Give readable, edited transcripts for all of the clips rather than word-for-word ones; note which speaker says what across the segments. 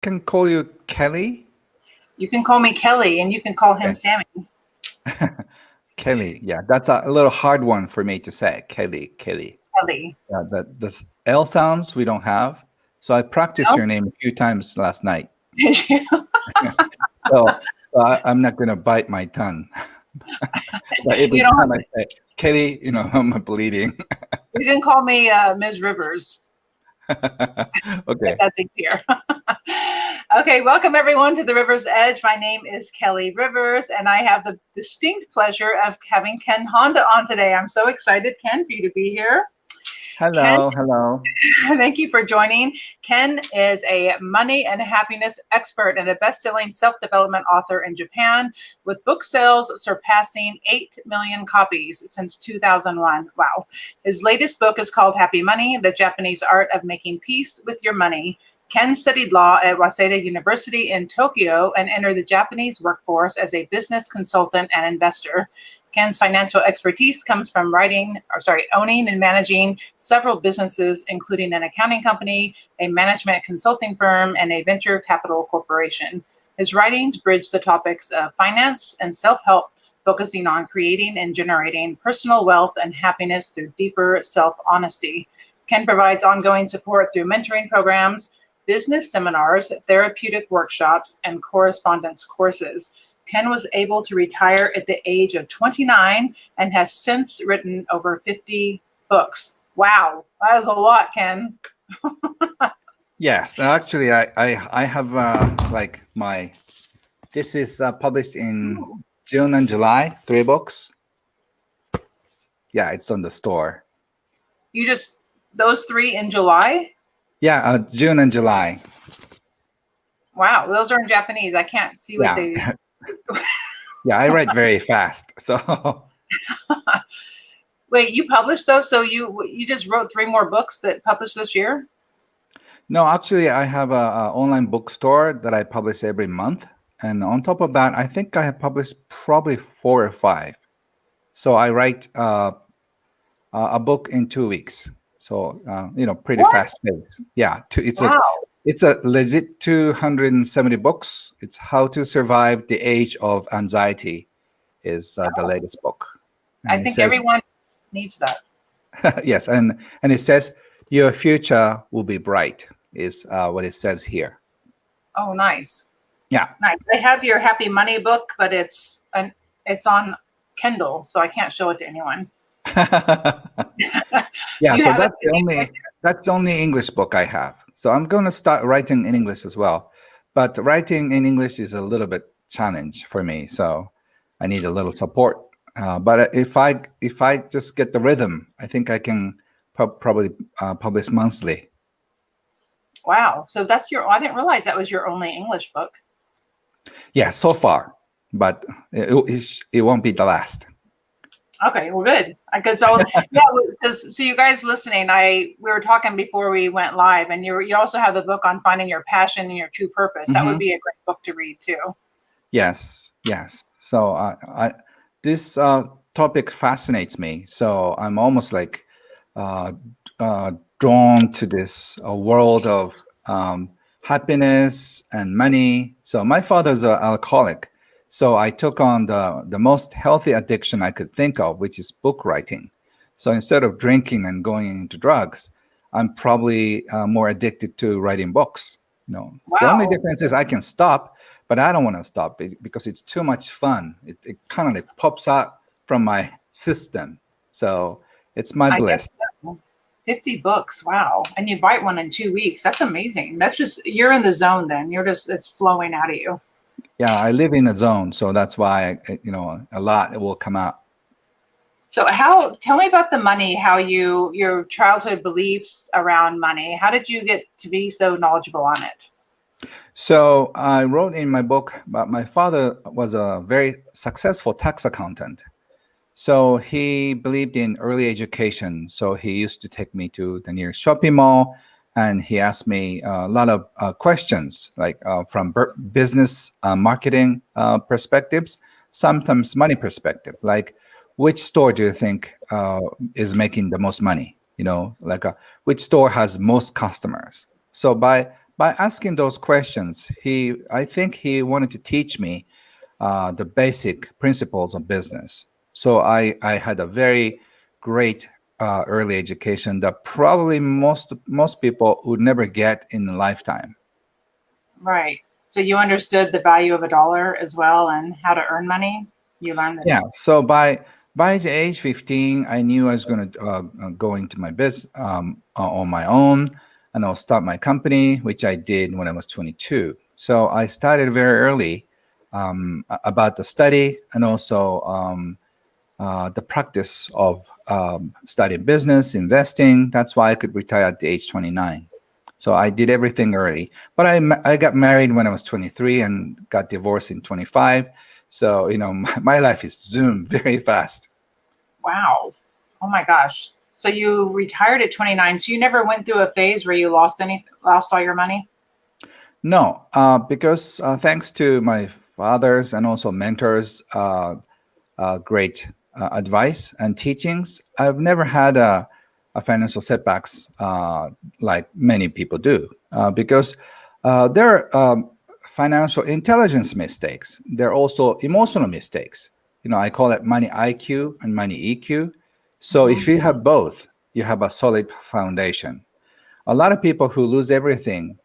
Speaker 1: can call you Kelly.
Speaker 2: You can call me Kelly, and you can call him
Speaker 1: Okay.
Speaker 2: Sammy.
Speaker 1: Kelly. Yeah, that's a little hard one for me to say. Kelly.
Speaker 2: Kelly.
Speaker 1: Yeah, the L sounds we don't have. So I practiced
Speaker 2: No?
Speaker 1: your name a few times last night.
Speaker 2: Did you?
Speaker 1: I'm not gonna bite my tongue. But every
Speaker 2: You don't
Speaker 1: time
Speaker 2: have
Speaker 1: I
Speaker 2: to,
Speaker 1: say Kelly, I'm bleeding.
Speaker 2: you can call me Ms. Rivers.
Speaker 1: Okay.
Speaker 2: That's easier. Okay, welcome everyone to the River's Edge. My name is Kelly Rivers, and I have the distinct pleasure of having Ken Honda on today. I'm so excited, Ken, for you to be here. Ken,
Speaker 1: Hello.
Speaker 2: thank you for joining. Ken is a money and happiness expert and a best-selling self-development author in Japan, with book sales surpassing 8 million copies since 2001. Wow. His latest book is called Happy Money, The Japanese Art of Making Peace with Your Money. Ken studied law at Waseda University in Tokyo and entered the Japanese workforce as a business consultant and investor. Ken's financial expertise comes from owning and managing several businesses, including an accounting company, a management consulting firm, and a venture capital corporation. His writings bridge the topics of finance and self-help, focusing on creating and generating personal wealth and happiness through deeper self-honesty. Ken provides ongoing support through mentoring programs, business seminars, therapeutic workshops, and correspondence courses. Ken was able to retire at the age of 29 and has since written over 50 books. Wow, that is a lot, Ken.
Speaker 1: Yes, actually, I have this is published in June and July, 3 books. Yeah, it's on the store.
Speaker 2: Those 3 in July?
Speaker 1: Yeah, June and July.
Speaker 2: Wow, those are in Japanese. I can't see what they.
Speaker 1: Yeah, I write very fast. So.
Speaker 2: Wait, you published those? So you just wrote 3 more books that published this year?
Speaker 1: No, actually, I have a online bookstore that I publish every month, and on top of that, I think I have published probably 4 or 5. So I write a book in 2 weeks. So pretty fast pace. Yeah, it's a legit 270 books. It's How to Survive the Age of Anxiety is the latest book. And
Speaker 2: I think everyone needs that.
Speaker 1: Yes, and it says your future will be bright is what it says here.
Speaker 2: Oh, nice.
Speaker 1: Yeah.
Speaker 2: Nice. I have your Happy Money book, but it's on Kindle, so I can't show it to anyone.
Speaker 1: Yeah, so that's the only English book I have. So I'm going to start writing in English as well. But writing in English is a little bit challenge for me, so I need a little support. But if I just get the rhythm, I think I can probably publish monthly.
Speaker 2: Wow. So I didn't realize that was your only English book.
Speaker 1: Yeah, so far, but it won't be the last.
Speaker 2: Okay, well, good. Because so you guys listening, we were talking before we went live, and you also have the book on finding your passion and your true purpose. That would be a great book to read too.
Speaker 1: Yes. So this topic fascinates me. So I'm almost like drawn to this world of happiness and money. So my father's an alcoholic. So I took on the most healthy addiction I could think of, which is book writing. So instead of drinking and going into drugs, I'm probably more addicted to writing books.
Speaker 2: Wow.
Speaker 1: The only difference is I can stop, but I don't want to stop because it's too much fun. It kind of like pops out from my system. So it's my bliss.
Speaker 2: 50 books. Wow. And you write one in 2 weeks. That's amazing. That's just, you're in the zone then. It's flowing out of you.
Speaker 1: Yeah, I live in a zone, so that's why a lot will come out.
Speaker 2: So tell me about the money, your childhood beliefs around money. How did you get to be so knowledgeable on it?
Speaker 1: So I wrote in my book, but my father was a very successful tax accountant. So he believed in early education. So he used to take me to the nearest shopping mall, and he asked me a lot of questions, like from business marketing perspectives, sometimes money perspective, like which store do you think is making the most money? Which store has most customers? So by by asking those questions, I think he wanted to teach me the basic principles of business. So I had a very great early education that probably most people would never get in a lifetime.
Speaker 2: Right. So you understood the value of a dollar as well and how to earn money. You learned that.
Speaker 1: Yeah. So by the age 15, I knew I was going to go into my business on my own, and I'll start my company, which I did when I was 22. So I started very early about the study and also the practice of studying business, investing. That's why I could retire at the age 29. So I did everything early. But I got married when I was 23 and got divorced in 25. So, my life is zoomed very fast.
Speaker 2: Wow. Oh my gosh. So you retired at 29. So you never went through a phase where you lost all your money?
Speaker 1: No, because thanks to my fathers and also mentors, great advice and teachings, I've never had a financial setbacks like many people do, because there are financial intelligence mistakes. There are also emotional mistakes. I call it money IQ and money EQ. So if
Speaker 2: Mhm.
Speaker 1: you have both, you have a solid foundation. A lot of people who lose everything,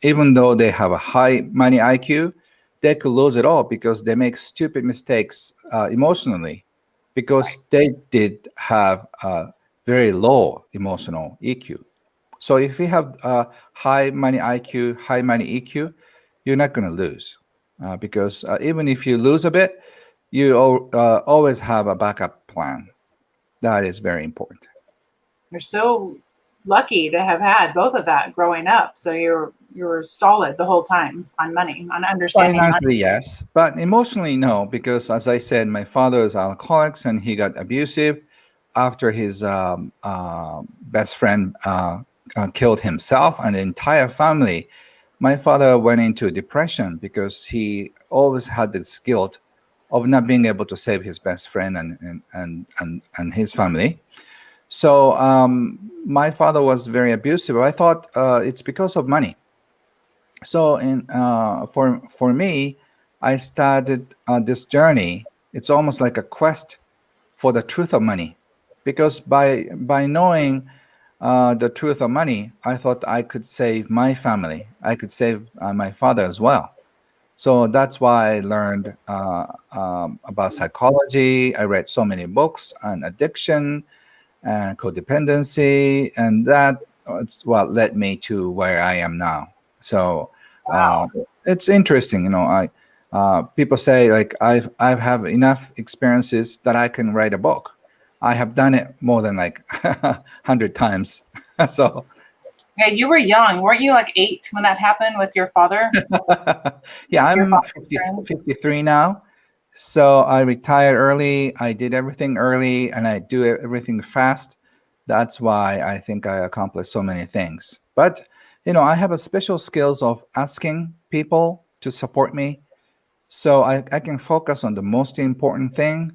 Speaker 1: even though they have a high money IQ, they could lose it all because they make stupid mistakes emotionally, because
Speaker 2: Right.
Speaker 1: they did have a very low emotional EQ. So if you have high money IQ, high money EQ, you're not going to lose, because even if you lose a bit, you always have a backup plan. That is very important.
Speaker 2: You're so lucky to have had both of that growing up. So you're solid the whole time on money, on understanding money.
Speaker 1: Financially, yes, but emotionally, no, because as I said, my father is alcoholics and he got abusive after his best friend killed himself and the entire family. My father went into depression because he always had this guilt of not being able to save his best friend and his family. So my father was very abusive. I thought it's because of money. So for me, I started this journey. It's almost like a quest for the truth of money, because by knowing the truth of money, I thought I could save my family. I could save my father as well. So that's why I learned about psychology. I read so many books on addiction and codependency, and it's what led me to where I am now. So uh,
Speaker 2: Wow.
Speaker 1: it's interesting, people say like I've have enough experiences that I can write a book. I have done it more than like 100 times. So
Speaker 2: Yeah, you were young. Weren't you like 8 when that happened with your father,
Speaker 1: yeah,
Speaker 2: your
Speaker 1: I'm
Speaker 2: father's
Speaker 1: 50,
Speaker 2: friend?
Speaker 1: 53 now. So I retired early. I did everything early and I do everything fast. That's why I think I accomplished so many things. But, I have a special skills of asking people to support me. So I can focus on the most important thing,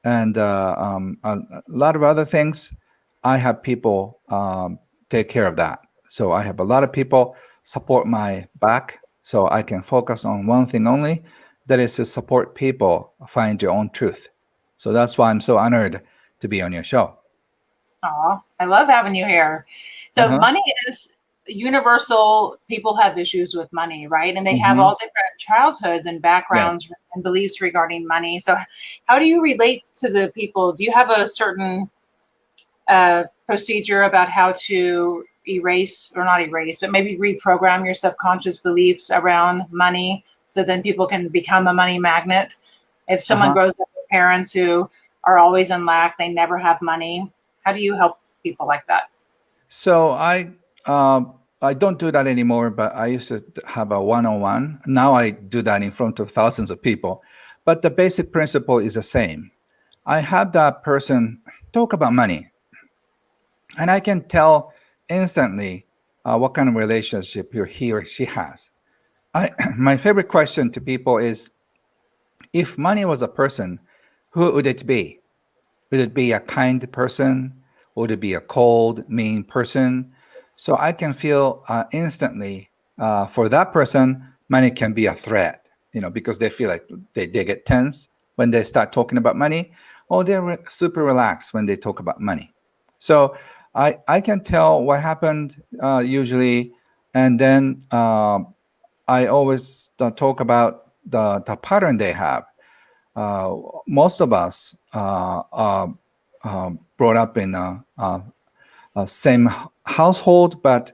Speaker 1: and a lot of other things. I have people take care of that. So I have a lot of people support my back, so I can focus on one thing only, that is to support people find their own truth. So that's why I'm so honored to be on your show.
Speaker 2: Aw, I love having you here. So
Speaker 1: Uh-huh.
Speaker 2: money is universal. People have issues with money, right? And they have
Speaker 1: Hmm.
Speaker 2: all different childhoods and
Speaker 1: Yes.
Speaker 2: backgrounds and beliefs regarding money. So how do you relate to the people? Do you have a certain procedure about how to erase, or not erase, but maybe reprogram your subconscious beliefs around money so then people can become a money magnet? If someone
Speaker 1: Uh-huh.
Speaker 2: grows up with parents who are always in lack, they never have money, how do you help people like that?
Speaker 1: So I don't do that anymore, but I used to have a one-on-one. Now I do that in front of thousands of people. But the basic principle is the same. I have that person talk about money, and I can tell instantly what kind of relationship he or she has. My favorite question to people is, if money was a person, who would it be? Would it be a kind person? Would it be a cold, mean person? So I can feel instantly for that person, money can be a threat, because they feel like they get tense when they start talking about money, or they're super relaxed when they talk about money. So I can tell what happened usually, and then I always talk about the pattern they have. Most of us are brought up in same household, but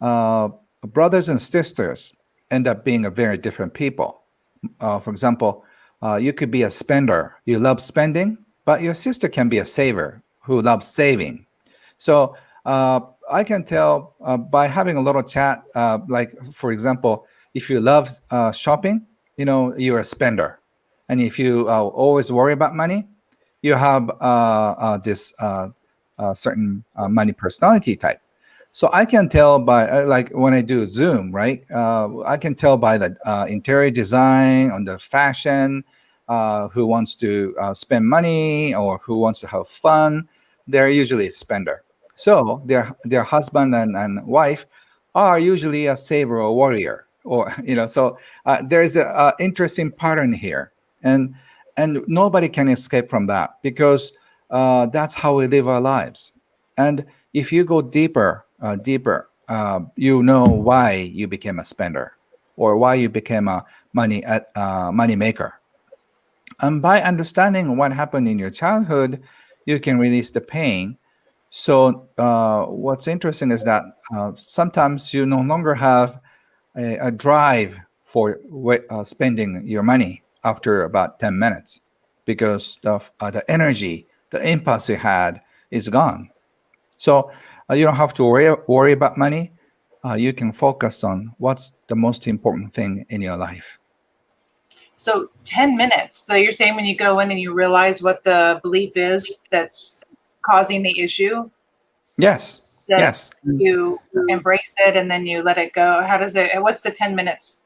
Speaker 1: uh, brothers and sisters end up being a very different people. For example, you could be a spender. You love spending, but your sister can be a saver who loves saving. So I can tell by having a little chat, like, for example, if you love shopping, you're a spender. And if you always worry about money, you have this certain money personality type. So I can tell by like when I do Zoom, right? I can tell by the interior design, on the fashion, who wants to spend money or who wants to have fun. They're usually a spender. So their husband and wife are usually a saver or warrior, or So there is an interesting pattern here, and nobody can escape from that because that's how we live our lives. And if you go deeper, you know why you became a spender or why you became a money maker. And by understanding what happened in your childhood, you can release the pain. So what's interesting is that sometimes you no longer have a drive for spending your money after about 10 minutes because the energy, the impulse you had is gone. So you don't have to worry about money. You can focus on what's the most important thing in your life.
Speaker 2: So 10 minutes. So you're saying when you go in and you realize what the belief is that's causing the issue,
Speaker 1: Yes,
Speaker 2: that
Speaker 1: yes.
Speaker 2: you embrace it and then you let it go. How does it, what's the 10 minutes?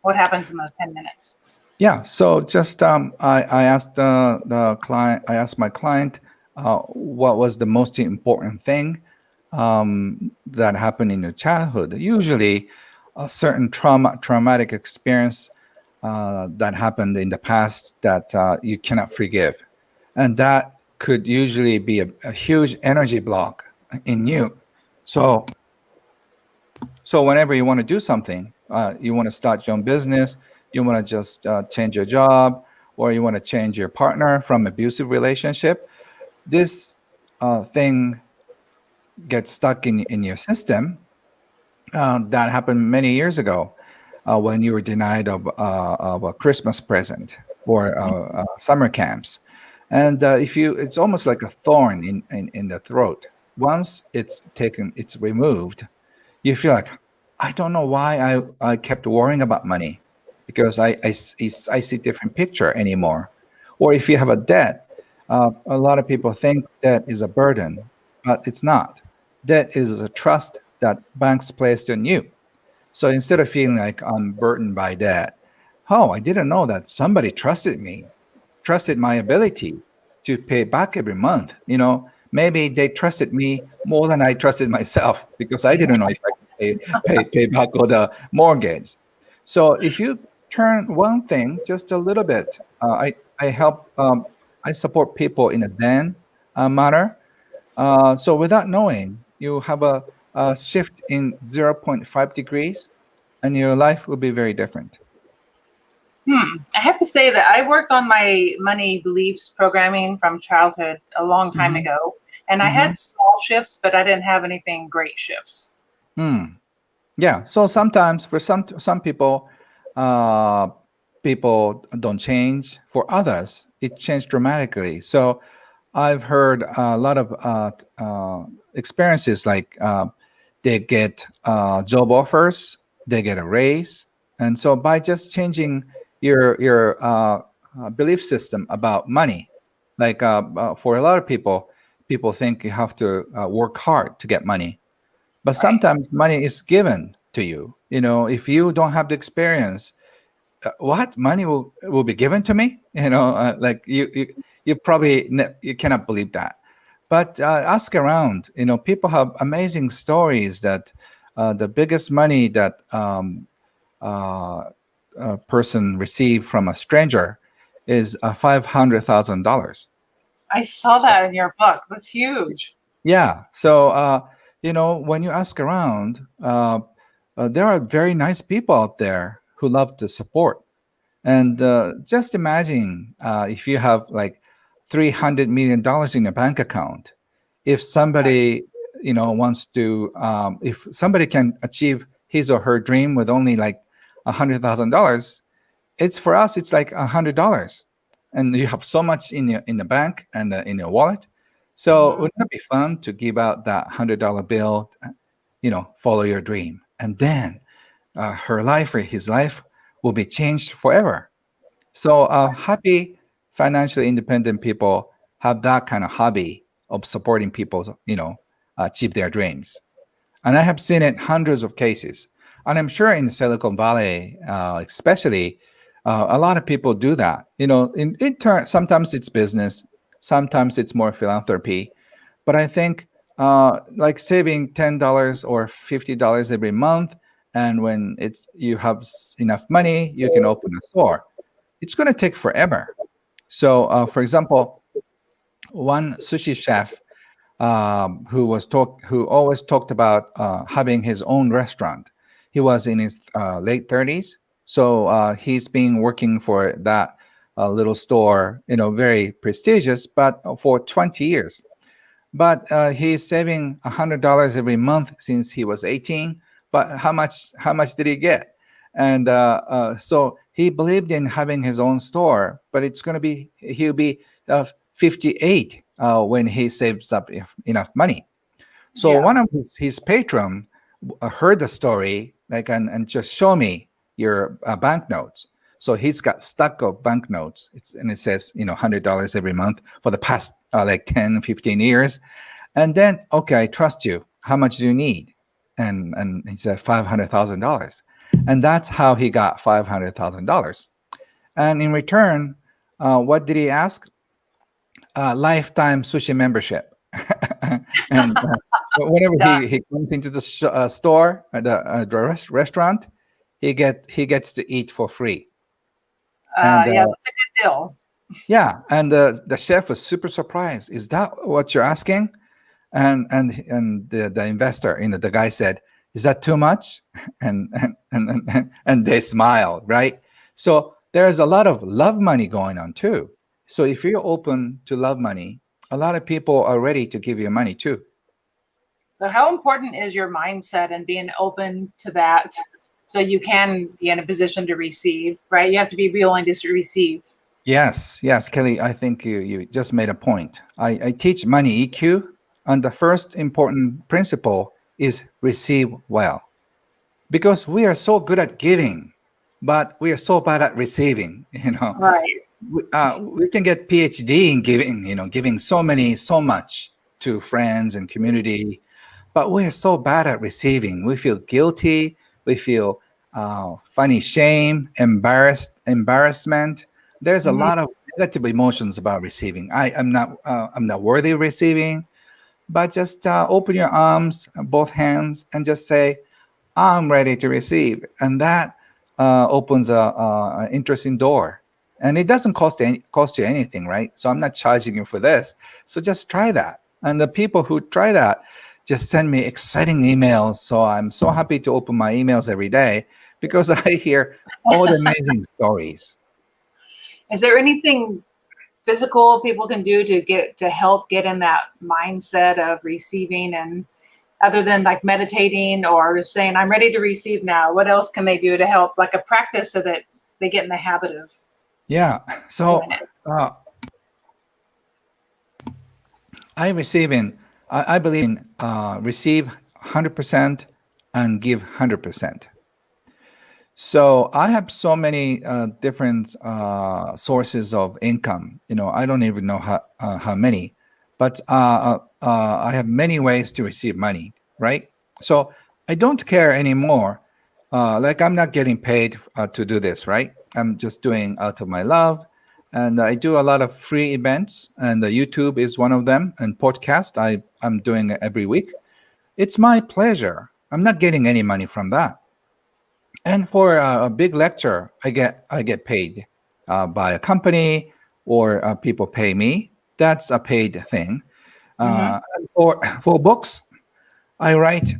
Speaker 2: What happens in those 10 minutes?
Speaker 1: Yeah. So just I asked the client, I asked my client what was the most important thing that happened in your childhood. Usually, a certain traumatic experience that happened in the past that you cannot forgive, and that could usually be a huge energy block in you. So so whenever you want to do something, you want to start your own business, you want to just change your job, or you want to change your partner from abusive relationship, this thing gets stuck in your system. That happened many years ago when you were denied of a Christmas present or summer camps. And it's almost like a thorn in the throat. Once it's removed, you feel like, I don't know why I kept worrying about money because I see different picture anymore. Or if you have a debt, a lot of people think debt is a burden, but it's not. Debt is a trust that banks placed on you. So instead of feeling like I'm burdened by debt, oh, I didn't know that somebody trusted me, trusted my ability to pay back every month. Maybe they trusted me more than I trusted myself because I didn't know if I could pay back all the mortgage. So if you turn one thing just a little bit, I help, I support people in a Zen manner. So without knowing, you have a shift in zero point 0.5 degrees, and your life will be very different.
Speaker 2: I have to say that I worked on my money beliefs programming from childhood a long time
Speaker 1: Mm-hmm.
Speaker 2: ago. And I
Speaker 1: Mm-hmm.
Speaker 2: had small shifts, but I didn't have anything great shifts.
Speaker 1: Yeah. So sometimes for some people, uh, people don't change. For others, it changed dramatically. So I've heard a lot of experiences like they get job offers, they get a raise, and so by just changing your belief system about money, like for a lot of people, people think you have to work hard to get money, but
Speaker 2: Right.
Speaker 1: sometimes money is given to you. If you don't have the experience, what money will be given to me? Like you probably you cannot believe that. But ask around. People have amazing stories that the biggest money that uh, a person received from a stranger is $500,000.
Speaker 2: I saw
Speaker 1: So
Speaker 2: that in your book. That's huge.
Speaker 1: yeah, so when you ask around, there are very nice people out there who love to support. And just imagine if you have like $300 million in a bank account. If
Speaker 2: Right.
Speaker 1: somebody, wants to, if somebody can achieve his or her dream with only like $100,000, it's for us. It's like $100, and you have so much in the bank and in your wallet. So
Speaker 2: Hmm.
Speaker 1: wouldn't it be fun to give out that $100 bill? Follow your dream, and then her life or his life will be changed forever. So happy, financially independent people have that kind of hobby of supporting people, achieve their dreams. And I have seen it hundreds of cases. And I'm sure in Silicon Valley, especially, a lot of people do that. In turn, sometimes it's business, sometimes it's more philanthropy. But I think like saving $10 or $50 every month, and when you have enough money, you can open a store. It's going to take forever. So, for example, one sushi chef who always talked about having his own restaurant. He was in his late 30s, so he's been working for that little store, very prestigious, but for 20 years. But he's saving $100 every month since he was 18. But how much did he get? And so he believed in having his own store, but he'll be 58 when he saves up enough money. So
Speaker 2: Yeah.
Speaker 1: one of his patron heard the story, like, and just show me your banknotes. So he's got stack of banknotes, and it says, $100 every month for the past like 10, 15 years. And then, okay, I trust you. How much do you need? And he said $500,000. And that's how he got $500,000. And in return, what did he ask? Lifetime sushi membership. And whenever
Speaker 2: Yeah.
Speaker 1: he comes into the store, the restaurant, he gets to eat for free. And
Speaker 2: Yeah, that's a good deal.
Speaker 1: yeah, and the chef was super surprised. Is that what you're asking? And the investor, the guy said, "Is that too much?" And they smiled, right? So there's a lot of love money going on too. So if you're open to love money, a lot of people are ready to give you money too.
Speaker 2: So, how important is your mindset and being open to that so you can be in a position to receive, right? You have to be willing to receive.
Speaker 1: Yes, yes, Kelly. I think you just made a point. I teach money EQ, and the first important principle is receive well, because we are so good at giving, but we are so bad at receiving.
Speaker 2: Right.
Speaker 1: We can get PhD in giving, giving so much to friends and community, but we are so bad at receiving. We feel guilty. We feel funny shame, embarrassment. There's a
Speaker 2: Mhm.
Speaker 1: lot of negative emotions about receiving. I'm not worthy of receiving, but just open your arms, both hands, and just say, I'm ready to receive. And that opens an interesting door. And it doesn't cost you anything, right? So I'm not charging you for this. So just try that. And the people who try that just send me exciting emails. So I'm so happy to open my emails every day because I hear all the amazing stories.
Speaker 2: Is there anything physical people can do to help get in that mindset of receiving, and other than like meditating or just saying I'm ready to receive now, what else can they do to help, like a practice so that they get in the habit of
Speaker 1: Yeah. So
Speaker 2: doing it?
Speaker 1: uh, I receive in I believe in receive 100% and give 100%. So I have so many different sources of income. I don't even know how many, but I have many ways to receive money, right? So I don't care anymore. Like I'm not getting paid to do this, right? I'm just doing out of my love, And I do a lot of free events, and YouTube is one of them, and podcast I'm doing it every week. It's my pleasure. I'm not getting any money from that. And for a big lecture, I get paid by a company, or people pay me. That's a paid thing.
Speaker 2: Mm-hmm.
Speaker 1: And for books, I write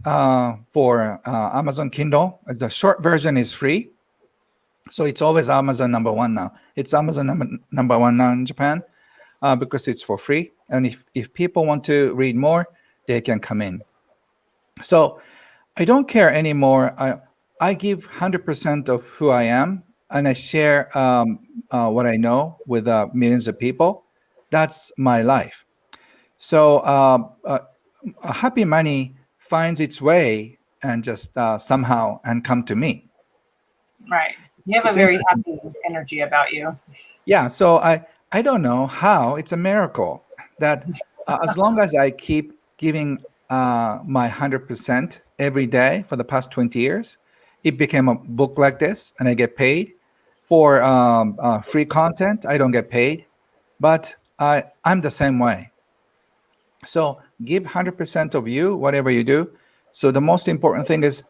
Speaker 1: for Amazon Kindle. The short version is free, so it's always Amazon number one now. It's Amazon number one now in Japan, because it's for free. And if people want to read more, they can come in. So I don't care anymore. I give 100% of who I am, and I share what I know with millions of people. That's my life. So happy money finds its way and just somehow and come to me.
Speaker 2: Right. You have a
Speaker 1: It's
Speaker 2: very
Speaker 1: interesting.
Speaker 2: happy energy about you.
Speaker 1: Yeah. So I don't know how. It's a miracle that as long as I keep giving my 100% every day for the past 20 years, it became a book like this, and I get paid for free content. I don't get paid, but I'm the same way. So give 100% of you, whatever you do. So the most important thing is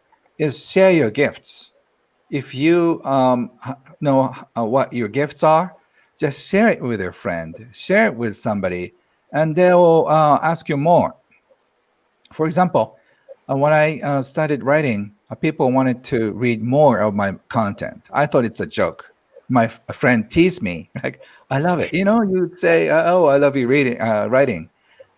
Speaker 1: share your gifts. If you know what your gifts are, just share it with your friend, share it with somebody, and they will ask you more. For example, when I started writing, people wanted to read more of my content. I thought it's a joke. My friend teased me, like, I love it. You'd say, oh, I love you writing.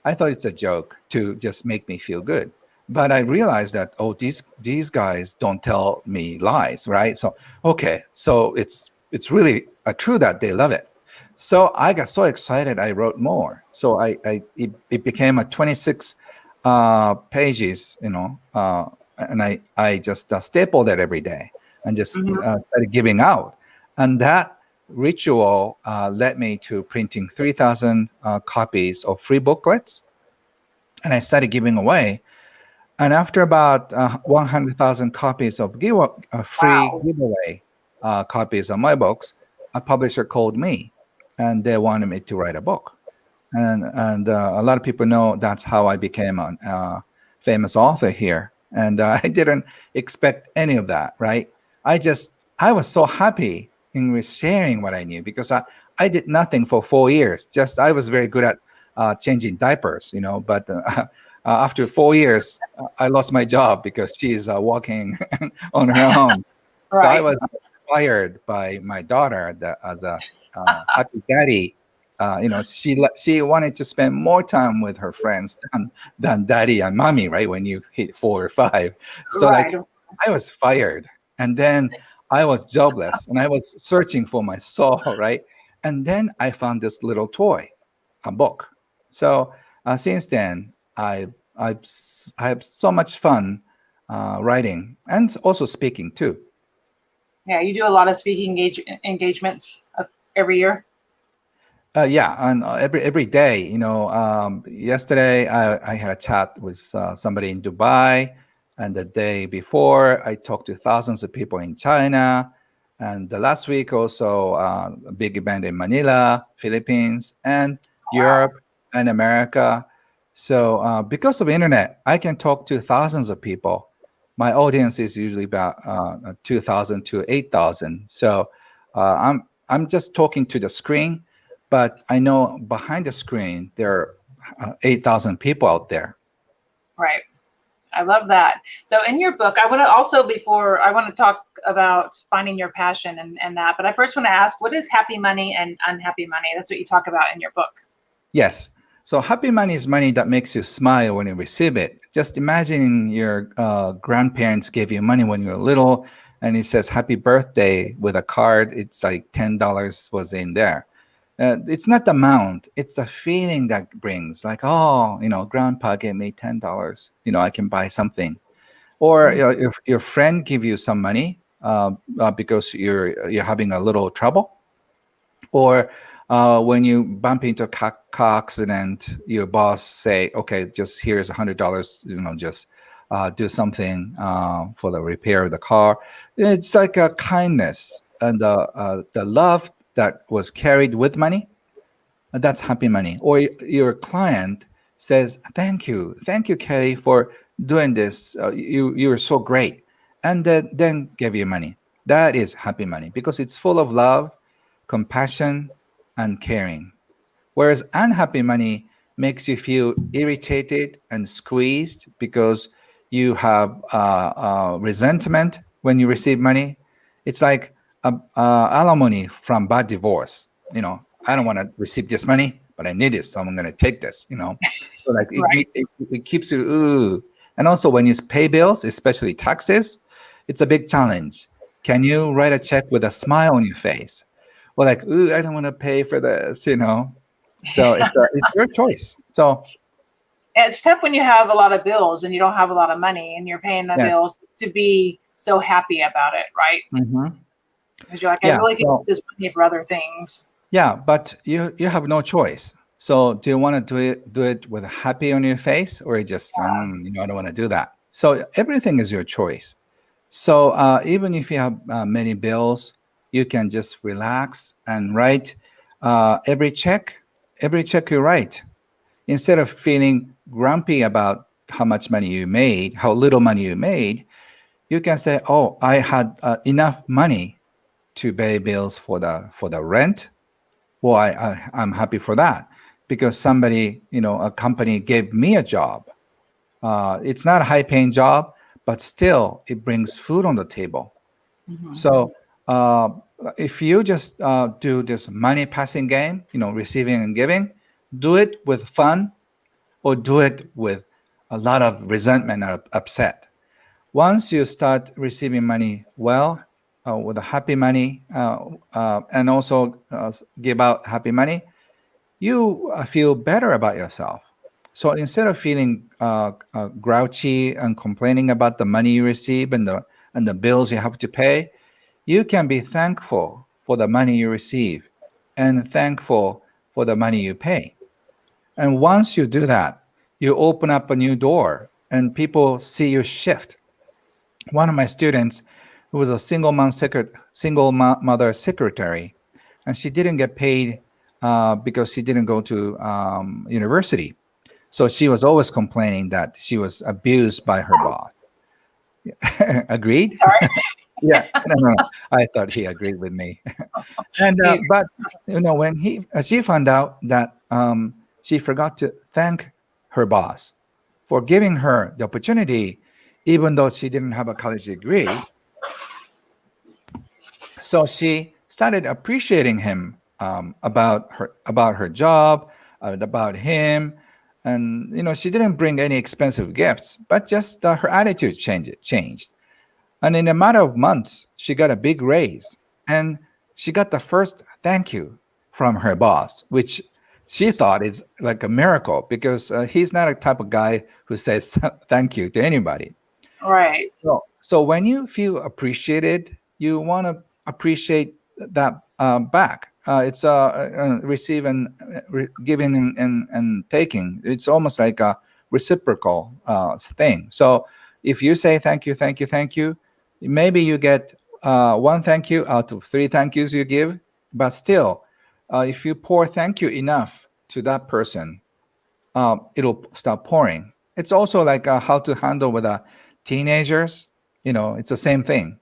Speaker 1: I thought it's a joke to just make me feel good. But I realized that, oh, these guys don't tell me lies, right? So okay, so it's really true that they love it. So I got so excited, I wrote more. So it became a 26 pages, and I just stapled it every day and just
Speaker 2: Mm-hmm.
Speaker 1: started giving out. And that ritual led me to printing 3,000 copies of free booklets, and I started giving away. And after about 100,000 copies of free
Speaker 2: Wow.
Speaker 1: giveaway copies of my books, a publisher called me, and they wanted me to write a book. And a lot of people know that's how I became a famous author here. And I didn't expect any of that, right? I was so happy in sharing what I knew, because I did nothing for 4 years. Just I was very good at changing diapers, but after 4 years, I lost my job because she's walking on her own. So I
Speaker 2: Right.
Speaker 1: was fired by my daughter as a happy daddy. She wanted to spend more time with her friends than daddy and mommy, right? When you hit 4 or 5, so
Speaker 2: Right.
Speaker 1: like I was fired, and then I was jobless, and I was searching for my soul, right? And then I found this little toy, a book. So since then, I have so much fun writing and also speaking too.
Speaker 2: Yeah, you do a lot of speaking engagements every year.
Speaker 1: Yeah, and every day, yesterday I had a chat with somebody in Dubai, and the day before I talked to thousands of people in China, and the last week also a big event in Manila, Philippines, and
Speaker 2: Wow.
Speaker 1: Europe and America. So because of internet, I can talk to thousands of people. My audience is usually about 2,000 to 8,000. So I'm just talking to the screen, but I know behind the screen there are 8,000 people out there.
Speaker 2: Right. I love that. So in your book, I want to also, before I want to talk about finding your passion and that, but I first want to ask, what is happy money and unhappy money? That's what you talk about in your book.
Speaker 1: Yes. So happy money is money that makes you smile when you receive it. Just imagine your grandparents gave you money when you were little, and it says happy birthday with a card. It's like $10 was in there. It's not the amount, it's the feeling that brings, like, oh, grandpa gave me $10. I can buy something. Or
Speaker 2: Mhm.
Speaker 1: if your friend give you some money because you're having a little trouble, or when you bump into a car accident, your boss say, okay, just here's $100, just do something for the repair of the car. It's like a kindness, and the love that was carried with money, that's happy money. Or your client says, thank you, Kelly, for doing this. You're so great," and then give you money. That is happy money because it's full of love, compassion, and caring. Whereas unhappy money makes you feel irritated and squeezed because you have resentment when you receive money. It's like alimony from bad divorce. I don't want to receive this money, but I need it, so I'm going to take this. So like
Speaker 2: Right.
Speaker 1: it keeps you. Ooh. And also when you pay bills, especially taxes, it's a big challenge. Can you write a check with a smile on your face? Or like, ooh, I don't want to pay for this. So it's your choice. So
Speaker 2: It's tough when you have a lot of bills and you don't have a lot of money and you're paying the
Speaker 1: yeah,
Speaker 2: bills to be so happy about it, right?
Speaker 1: hmm
Speaker 2: Because you're like, I
Speaker 1: yeah.
Speaker 2: really could
Speaker 1: So
Speaker 2: use this money for other things.
Speaker 1: yeah, but you have no choice. So do you want to do it with a happy on your face, or you just I don't want to do that. So everything is your choice. So even if you have many bills, you can just relax and write every check you write. Instead of feeling grumpy about how much money you made, how little money you made, you can say, "Oh, I had enough money to pay bills for the rent. Well, I'm happy for that because somebody, a company gave me a job. It's not a high-paying job, but still, it brings food on the table.
Speaker 2: Hmm.
Speaker 1: So uh, if you just do this money passing game, receiving and giving, do it with fun or do it with a lot of resentment or upset. Once you start receiving money well, with a happy money, and also give out happy money, you feel better about yourself. So instead of feeling grouchy and complaining about the money you receive and the bills you have to pay, you can be thankful for the money you receive and thankful for the money you pay. And once you do that, you open up a new door and people see you shift. One of my students, who was a single mother secretary, and she didn't get paid because she didn't go to university. So she was always complaining that she was abused by her boss. Agreed?
Speaker 2: Sorry.
Speaker 1: Yeah. No. I thought he agreed with me. And
Speaker 2: You,
Speaker 1: but when she found out that she forgot to thank her boss for giving her the opportunity, even though she didn't have a college degree. So she started appreciating him, about her job, about him, and she didn't bring any expensive gifts, but just her attitude changed. And in a matter of months, she got a big raise, and she got the first thank you from her boss, which she thought is like a miracle because he's not a type of guy who says thank you to anybody.
Speaker 2: right.
Speaker 1: So when you feel appreciated, you want to appreciate that back. It's receive and giving and taking. It's almost like a reciprocal thing. So if you say thank you, thank you, thank you, maybe you get one thank you out of three thank yous you give. But still, if you pour thank you enough to that person, it'll start pouring. It's also like how to handle with teenagers. It's the same thing.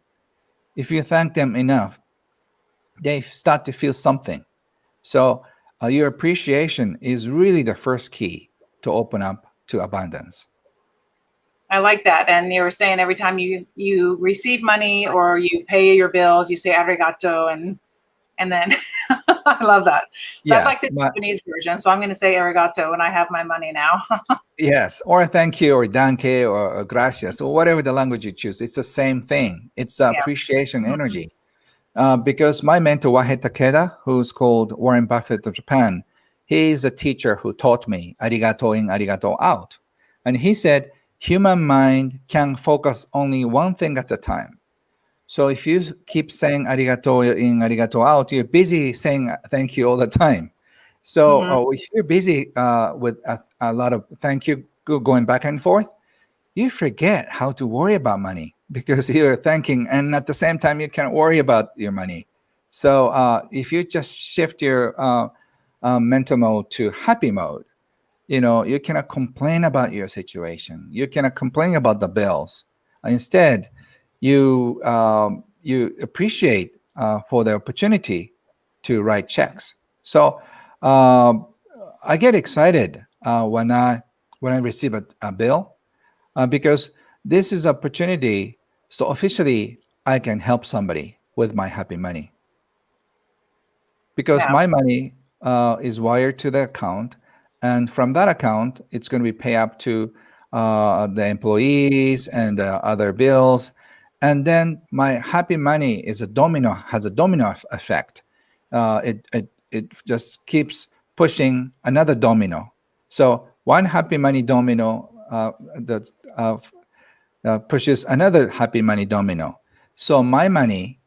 Speaker 1: If you thank them enough, they start to feel something. So your appreciation is really the first key to open up to abundance.
Speaker 2: I like that. And you were saying every time you receive money or you pay your bills, you say arigato, and then I love that. So I'd like
Speaker 1: Yes,
Speaker 2: the Japanese version. So I'm going to say arigato when I have my money now.
Speaker 1: yes, or thank you, or danke, or gracias, or whatever the language you choose. It's the same thing. It's
Speaker 2: Yeah.
Speaker 1: appreciation energy. Because my mentor, Wahe Takeda, who's called Warren Buffett of Japan, he's a teacher who taught me arigato in, arigato out. And he said, human mind can focus only one thing at a time. So if you keep saying arigato in, arigato out, you're busy saying thank you all the time. So
Speaker 2: Hmm.
Speaker 1: if you're busy with a lot of thank you going back and forth, you forget how to worry about money because you're thanking, and at the same time, you can't worry about your money. So if you just shift your mental mode to happy mode, you cannot complain about your situation. You cannot complain about the bills. Instead, you appreciate for the opportunity to write checks. So I get excited when I receive a bill because this is opportunity. So officially, I can help somebody with my happy money because
Speaker 2: Yeah.
Speaker 1: my money is wired to the account, and from that account, it's going to be pay up to the employees and other bills, and then my happy money has a domino effect. It just keeps pushing another domino. So one happy money domino that pushes another happy money domino. So my money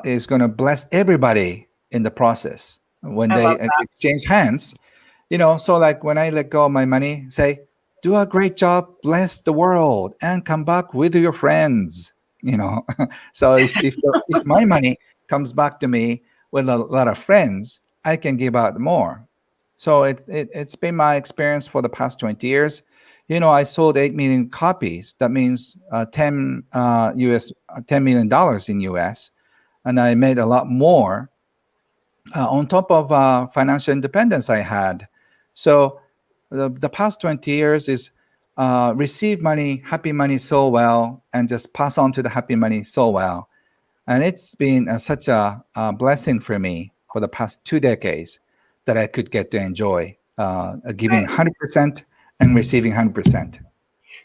Speaker 1: is going to bless everybody in the process when
Speaker 2: I love
Speaker 1: they
Speaker 2: that.
Speaker 1: exchange hands. So like when I let go of my money, say, do a great job, bless the world, and come back with your friends. So if my money comes back to me with a lot of friends, I can give out more. So it's been my experience for the past 20 years. I sold 8 million copies. That means 10 million dollars in US, and I made a lot more on top of financial independence I had. So the past 20 years is receive money, happy money so well, and just pass on to the happy money so well. And it's been such a blessing for me for the past 2 decades that I could get to enjoy giving
Speaker 2: I,
Speaker 1: 100% and receiving 100%.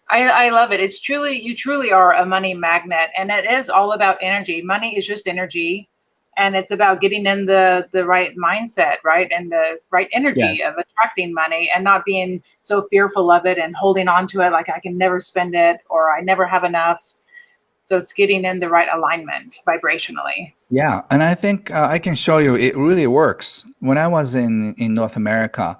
Speaker 2: I love it. You truly are a money magnet, and it is all about energy. Money is just energy, and it's about getting in the right mindset, right, and the right
Speaker 1: Yeah.
Speaker 2: energy of attracting money, and not being so fearful of it and holding on to it like I can never spend it or I never have enough. So it's getting in the right alignment vibrationally.
Speaker 1: Yeah, and I think I can show you it really works. When I was in North America,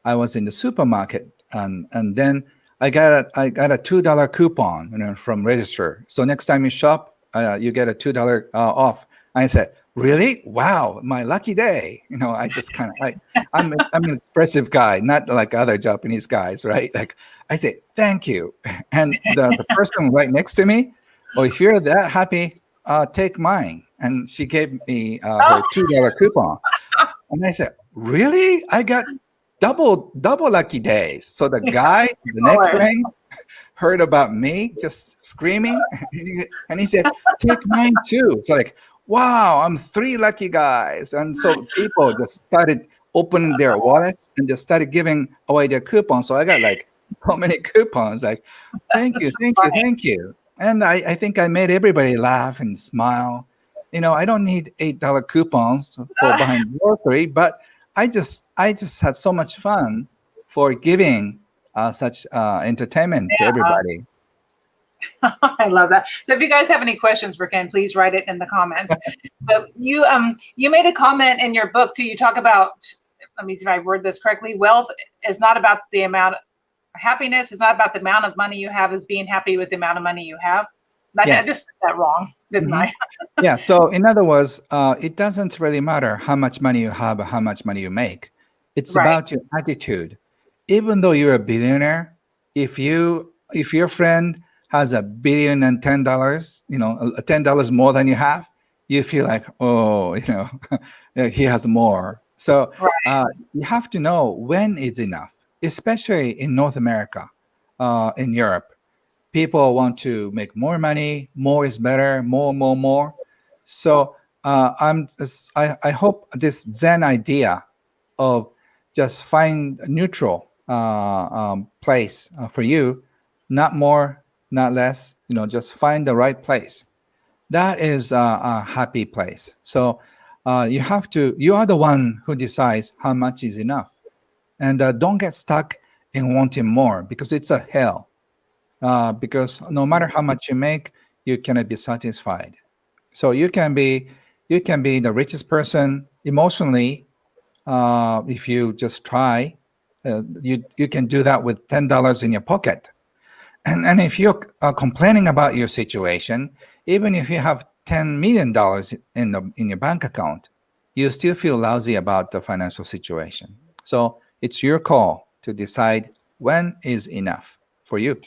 Speaker 1: I was in the supermarket, and then I got a $2 coupon, from Register. So next time you shop, you get a $2 off. I said, "Really? Wow, my lucky day!" I just kind of I'm an expressive guy, not like other Japanese guys, right? Like I say, "Thank you," and the person right next to me, "Oh, if you're that happy, take mine." And she gave me her
Speaker 2: Oh,
Speaker 1: $2 coupon. And I said, really? I got double lucky days. So the guy, the next
Speaker 2: $2.
Speaker 1: lane, heard about me just screaming. And he said, take mine too. So like, wow, I'm three lucky guys. And so people just started opening their wallets and just started giving away their coupons. So I got like so many coupons. Like, thank you,
Speaker 2: That's
Speaker 1: thank you,
Speaker 2: funny.
Speaker 1: thank you. And I think I made everybody laugh and smile. I don't need $8 coupons for buying grocery, but I just had so much fun for giving such entertainment to
Speaker 2: Yeah.
Speaker 1: everybody.
Speaker 2: I love that. So if you guys have any questions for Ken, please write it in the comments. But you made a comment in your book too. You talk about, let me see if I word this correctly. Wealth is not about the amount happiness is not about the amount of money you have, is being happy with the amount of money you have. I
Speaker 1: Yes.
Speaker 2: just said that wrong, didn't
Speaker 1: Mhm.
Speaker 2: I?
Speaker 1: Yeah. So in other words, it doesn't really matter how much money you have or how much money you make. It's
Speaker 2: Right.
Speaker 1: about your attitude. Even though you're a billionaire, if your friend has $1,010,000, $10 more than you have, you feel like, oh, he has more. So
Speaker 2: Right.
Speaker 1: you have to know when it's enough, especially in North America, in Europe. People want to make more money. More is better. More, more, more. So I hope this Zen idea of just find a neutral place for you, not more, not less. Just find the right place. That is a happy place. So you are the one who decides how much is enough, and don't get stuck in wanting more because it's a hell. Because no matter how much you make, you cannot be satisfied. So you can be the richest person emotionally if you just try. You can do that with $10 in your pocket. And if you're complaining about your situation, even if you have $10 million in your bank account, you still feel lousy about the financial situation. So it's your call to decide when is enough for you.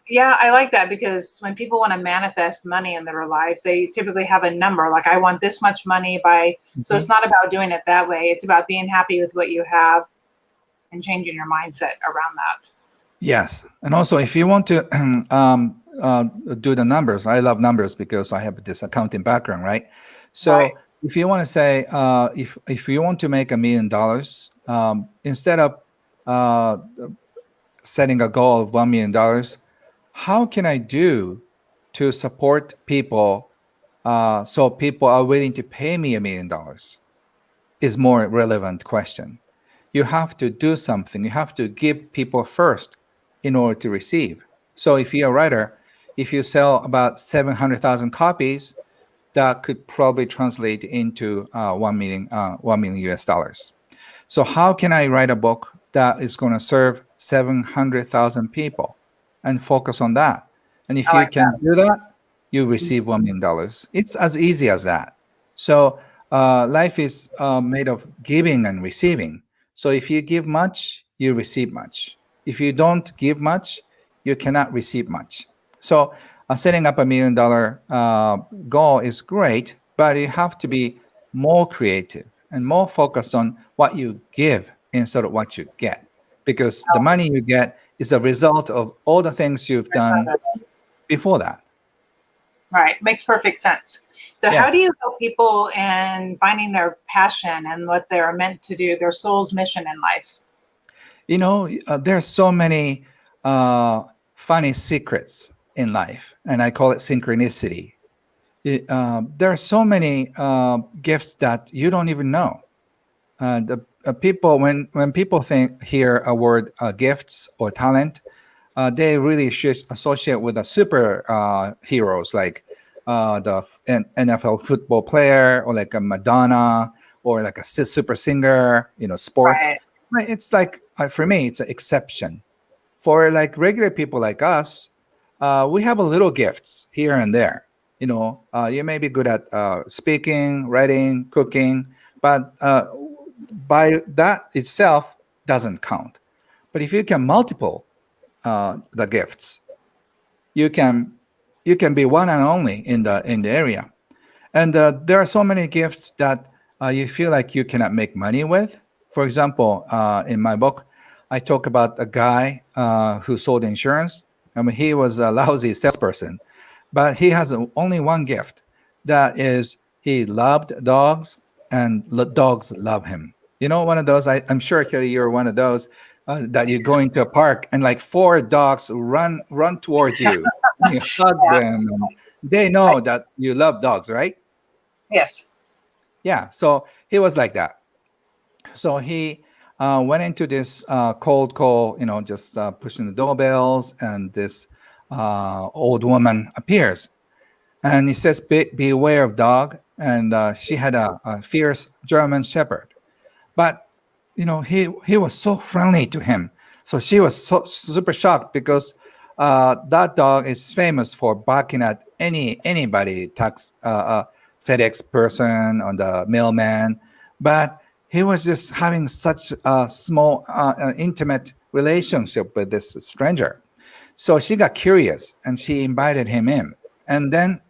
Speaker 2: Yeah, I like that because when people want to manifest money in their lives, they typically have a number like I want this much money by. So
Speaker 1: Mhm.
Speaker 2: it's not about doing it that way. It's about being happy with what you have and changing your mindset around that.
Speaker 1: Yes, and also if you want to do the numbers, I love numbers because I have this accounting background, right?
Speaker 2: Right.
Speaker 1: So if you want to say if you want to make $1 million, instead of uh, setting a goal of $1 million, how can I do to support people so people are willing to pay me $1 million? Is more relevant question. You have to do something. You have to give people first in order to receive. So if you're a writer, if you sell about 700,000 copies, that could probably translate into 1 million US dollars. So how can I write a book that is going to serve 700,000 people and focus on that? And if
Speaker 2: I
Speaker 1: you
Speaker 2: like
Speaker 1: can do that, you
Speaker 2: that.
Speaker 1: receive $1 million. It's as easy as that. So life is made of giving and receiving. So if you give much, you receive much. If you don't give much, you cannot receive much. So setting up $1 million goal is great, but you have to be more creative and more focused on what you give instead of what you get, because the money you get is a result of all the things you've done before that.
Speaker 2: Right. Makes perfect sense. So how do
Speaker 1: Yes.
Speaker 2: you help people in finding their passion and what they're meant to do, their soul's mission in life?
Speaker 1: There are so many funny secrets in life, and I call it synchronicity. There are so many gifts that you don't even know. The people when people hear a word gifts or talent, they really should associate with the super heroes like the NFL football player, or like a Madonna, or like a super singer, sports.
Speaker 2: Right.
Speaker 1: Right? It's like for me, it's an exception. For like regular people like us, we have a little gifts here and there. You may be good at speaking, writing, cooking, but by that itself doesn't count. But if you can multiple the gifts, you can you can be one and only in the area. And there are so many gifts that you feel like you cannot make money with. For example, in my book, I talk about a guy who sold insurance. I mean, he was a lousy salesperson, but he has only one gift. That is, he loved dogs, and dogs love him. One of those. I'm sure, Kelly, you're one of those that you go into a park and like four dogs run towards you. You hug
Speaker 2: Yeah.
Speaker 1: them, and they know that you love dogs, right?
Speaker 2: Yes.
Speaker 1: Yeah, so he was like that. So he went into this cold call, just pushing the doorbells, and this old woman appears, and he says, Beware of dog." And she had a fierce German Shepherd, but he was so friendly to him. So she was so super shocked because that dog is famous for barking at anybody, FedEx person or the mailman. But he was just having such a small, intimate relationship with this stranger. So she got curious and she invited him in. And then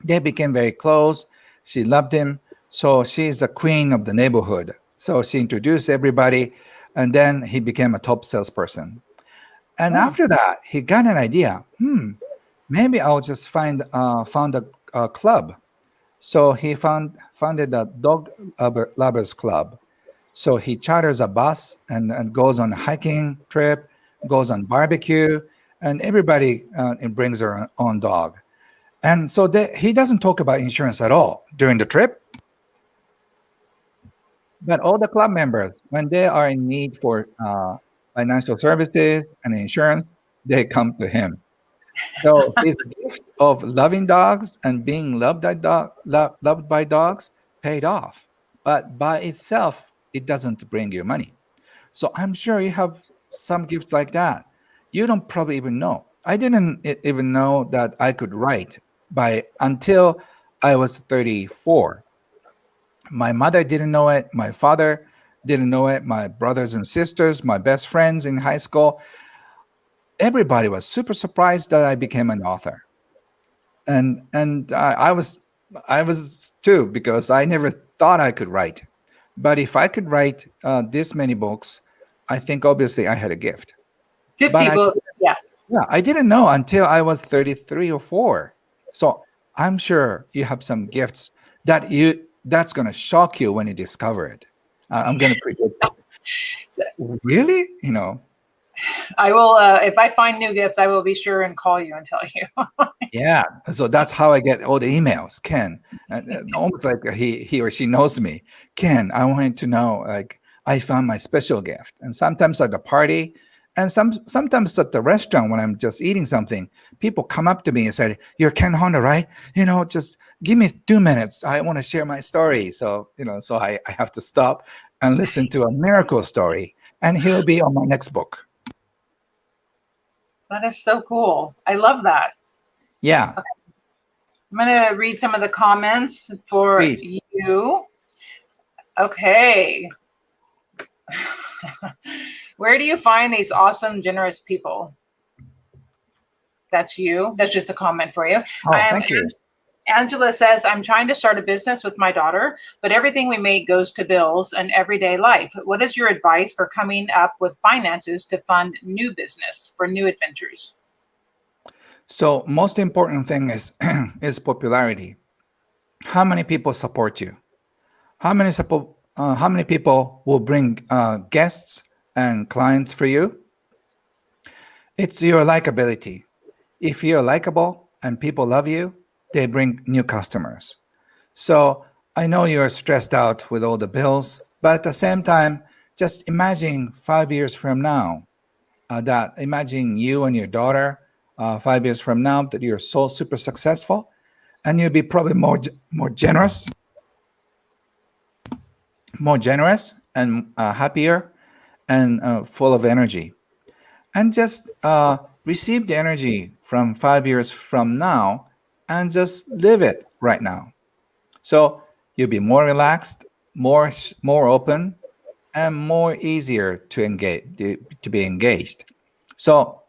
Speaker 1: they became very close. She loved him. So she's a queen of the neighborhood. So she introduced everybody, and then he became a top salesperson. And
Speaker 2: Oh,
Speaker 1: after that, he got an idea. Maybe I'll just found a club. So he founded a dog lovers club. So he charters a bus and goes on a hiking trip, goes on barbecue, and everybody and brings their own dog. And so he doesn't talk about insurance at all during the trip. But all the club members, when they are in need for financial services and insurance, they come to him. So his gift of loving dogs and being loved by dogs paid off. But by itself, it doesn't bring you money. So I'm sure you have some gifts like that. You don't probably even know. I didn't even know that I could write by until I was 34. My mother didn't know it. My father didn't know it. My brothers and sisters, my best friends in high school, everybody was super surprised that I became an author. And I was too, because I never thought I could write. But if I could write this many books, I think obviously I had a gift. But
Speaker 2: 50 books. Yeah.
Speaker 1: yeah, I didn't know until I was 33 or 4. So I'm sure you have some gifts that's going to shock you when you discover it. I'm going to predict it.
Speaker 2: So
Speaker 1: Really?
Speaker 2: I will, if I find new gifts, I will be sure and call you and tell you.
Speaker 1: Yeah. So that's how I get all the emails. Ken, almost like he or she knows me. Ken, I wanted to know, like, I found my special gift. And sometimes at the party, and sometimes at the restaurant when I'm just eating something, people come up to me and say, "You're Ken Honda, right? Just give me 2 minutes. I want to share my story." So I have to stop and listen to a miracle story, and he'll be on my next book.
Speaker 2: That is so cool. I love that.
Speaker 1: Yeah,
Speaker 2: I'm going to read some of the comments for
Speaker 1: please.
Speaker 2: you. Okay. Where do you find these awesome, generous people? That's you. That's just a comment for you.
Speaker 1: Oh, thank you.
Speaker 2: Angela says, I'm trying to start a business with my daughter, but everything we make goes to bills and everyday life. What is your advice for coming up with finances to fund new business for new adventures?
Speaker 1: So most important thing is is popularity. How many people support you? How many people will bring guests and clients for you? It's your likability. If you're likable and people love you, they bring new customers. So I know you're stressed out with all the bills, but at the same time, just imagine 5 years from now, that imagine you and your daughter 5 years from now, that you're so super successful, and you'll be probably more generous, and happier, and full of energy. And just receive the energy from 5 years from now, and just live it right now. So you'll be more relaxed, more open, and more easier to be engaged. So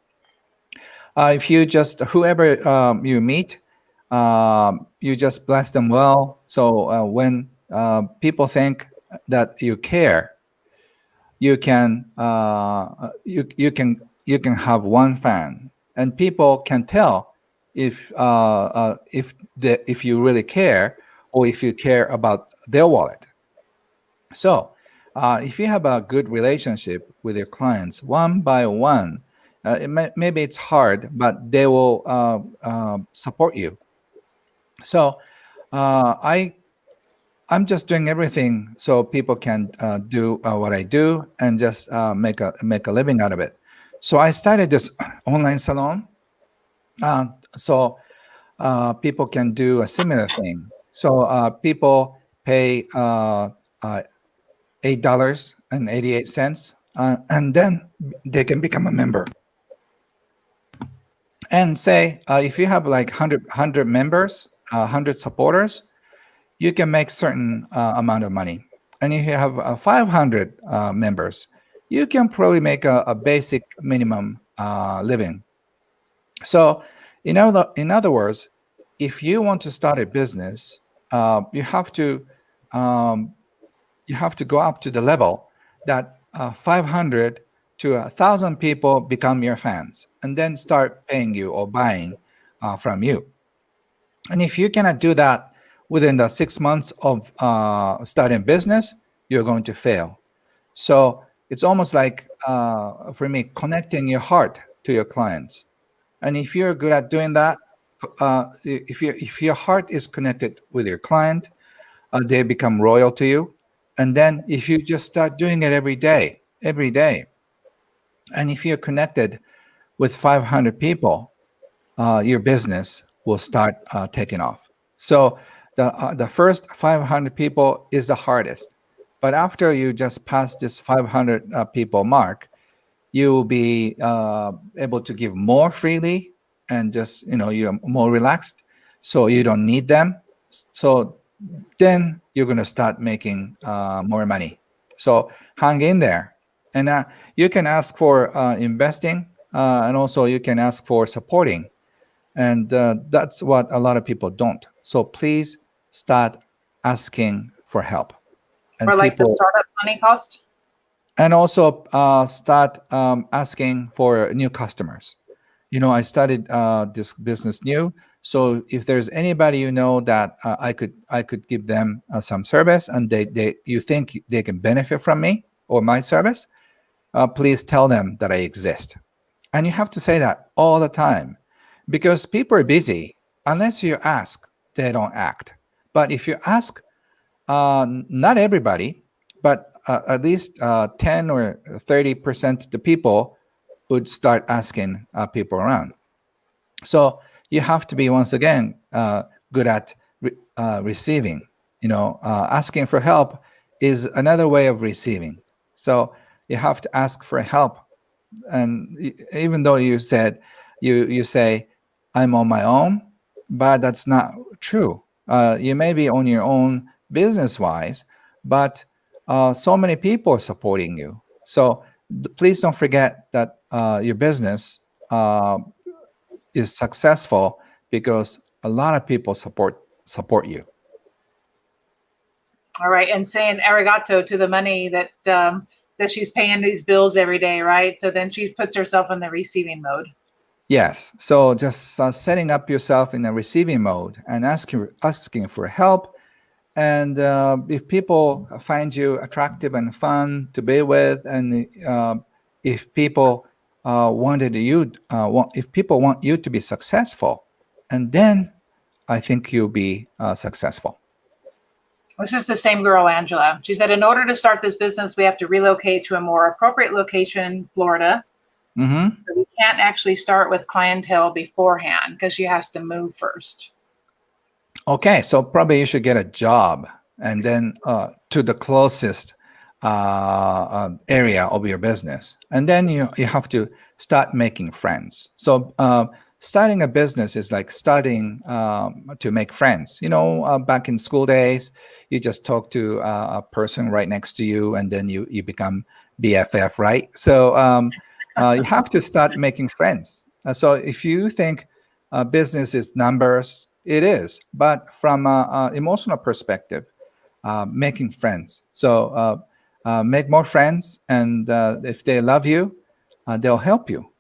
Speaker 1: if you just whoever you meet, you just bless them well. So when people think that you care, you can have one fan, and people can tell if you really care, or if you care about their wallet. So if you have a good relationship with your clients, one by one, maybe it's hard, but they will support you. So I I'm just doing everything so people can do what I do, and just make a living out of it. So I started this online salon, so people can do a similar thing. So people pay $8.88, and then they can become a member. And say if you have like 100 members, 100 supporters, you can make certain amount of money. And if you have 500 members, you can probably make a basic minimum living. So in other words, if you want to start a business, you have to um, go up to the level that 500 to 1,000 people become your fans, and then start paying you or buying from you. And if you cannot do that within the 6 months of starting business, you're going to fail. So it's almost like, for me, connecting your heart to your clients. And if you're good at doing that, if your heart is connected with your client, they become loyal to you. And then if you just start doing it every day, and if you're connected with 500 people, your business will start taking off. So the first 500 people is the hardest, but after you just pass this 500 people mark, you will be able to give more freely, and just you're more relaxed, so you don't need them. So then you're going to start making more money. So hang in there. And you can ask for investing, and also you can ask for supporting. And that's what a lot of people don't. So please start asking for help.
Speaker 2: Or
Speaker 1: And
Speaker 2: like the
Speaker 1: people,
Speaker 2: startup money cost?
Speaker 1: and also start asking for new customers. I started this business new. So if there's anybody that I could give them some service, and they you think they can benefit from me or my service, please tell them that I exist. And you have to say that all the time, because people are busy. Unless you ask, they don't act. But if you ask, not everybody, but at least 10 or 30% of the people would start asking people around. So you have to be, once again, good at receiving. Asking for help is another way of receiving. So you have to ask for help. And even though you say, I'm on my own, but that's not true. You may be on your own business wise, but so many people are supporting you. So please don't forget that your business is successful because a lot of people support you.
Speaker 2: All right, and saying arigato to the money that she's paying these bills every day, right? So then she puts herself in the receiving mode.
Speaker 1: Yes. So just setting up yourself in a receiving mode and asking for help. And if people find you attractive and fun to be with, and if people if people want you to be successful, and then I think you'll be successful.
Speaker 2: This is the same girl, Angela. She said, in order to start this business, we have to relocate to a more appropriate location, Florida.
Speaker 1: Mm-hmm.
Speaker 2: So we can't actually start with clientele beforehand because she has to move first.
Speaker 1: Okay, so probably you should get a job and then to the closest area of your business, and then you have to start making friends. So starting a business is like starting to make friends. Back in school days, you just talk to a person right next to you, and then you become BFF, right? So you have to start making friends. So if you think business is numbers, it is, but from an emotional perspective, making friends. So make more friends, and if they love you, they'll help you.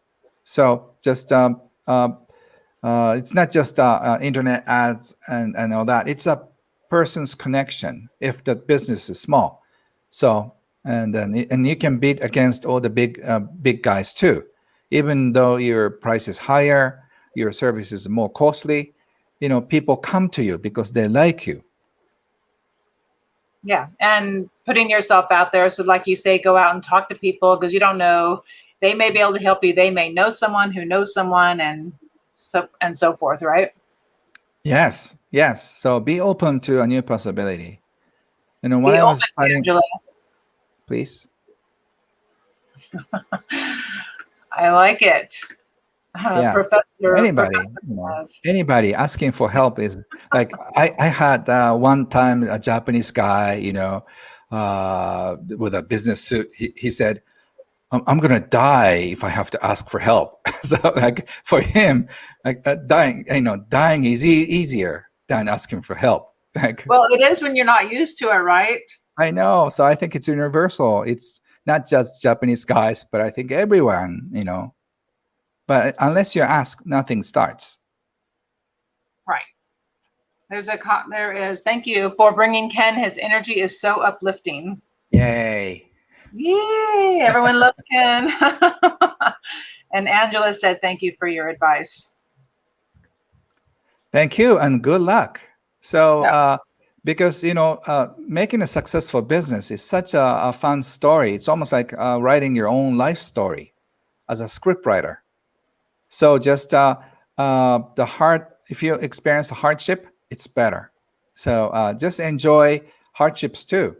Speaker 1: So just it's not just internet ads and all that. It's a person's connection if the business is small. So and you can beat against all the big guys too, even though your price is higher, your service is more costly. People come to you because they like you.
Speaker 2: Yeah, and putting yourself out there. So like you say, go out and talk to people because you don't know. They may be able to help you. They may know someone who knows someone, and so forth, right?
Speaker 1: Yes. So be open to a new possibility. When
Speaker 2: Be
Speaker 1: I was
Speaker 2: open,
Speaker 1: studying,
Speaker 2: Angela.
Speaker 1: please.
Speaker 2: I like it.
Speaker 1: Yeah. Anybody,
Speaker 2: Professor
Speaker 1: anybody asking for help is like I had one time a Japanese guy, with a business suit. He said, I'm gonna die if I have to ask for help. So like for him, like dying is easier than asking for help. Like,
Speaker 2: well, it is when you're not used to it, right?
Speaker 1: I know. So I think it's universal. It's not just Japanese guys, but I think everyone. But unless you ask, nothing starts.
Speaker 2: Right. There is. Thank you for bringing Ken. His energy is so uplifting.
Speaker 1: Yay.
Speaker 2: Yay! Everyone loves Ken. And Angela said, "Thank you for your advice."
Speaker 1: Thank you and good luck. So,
Speaker 2: Yeah.
Speaker 1: because making a successful business is such a fun story. It's almost like writing your own life story as a script writer. So just if you experience the hardship, it's better. So just enjoy hardships too.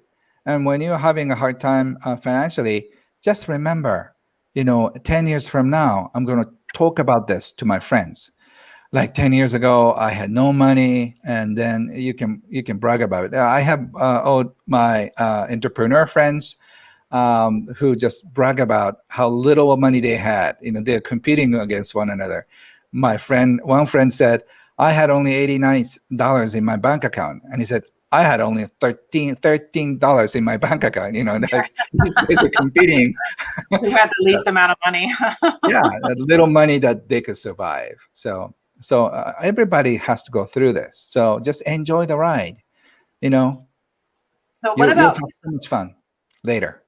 Speaker 1: And when you're having a hard time financially, just remember, 10 years from now, I'm going to talk about this to my friends. like 10 years ago I had no money, and then you can brag about it. I have all my entrepreneur friends who just brag about how little money they had. They're competing against one another. One friend said, I had only $89 in my bank account. And he said, I had only $13 in my bank account. Like he's basically competing.
Speaker 2: Who had the least amount of money?
Speaker 1: Yeah, that little money that they could survive. So everybody has to go through this. So just enjoy the ride. You know,
Speaker 2: So what
Speaker 1: you'll
Speaker 2: about,
Speaker 1: have so much fun later.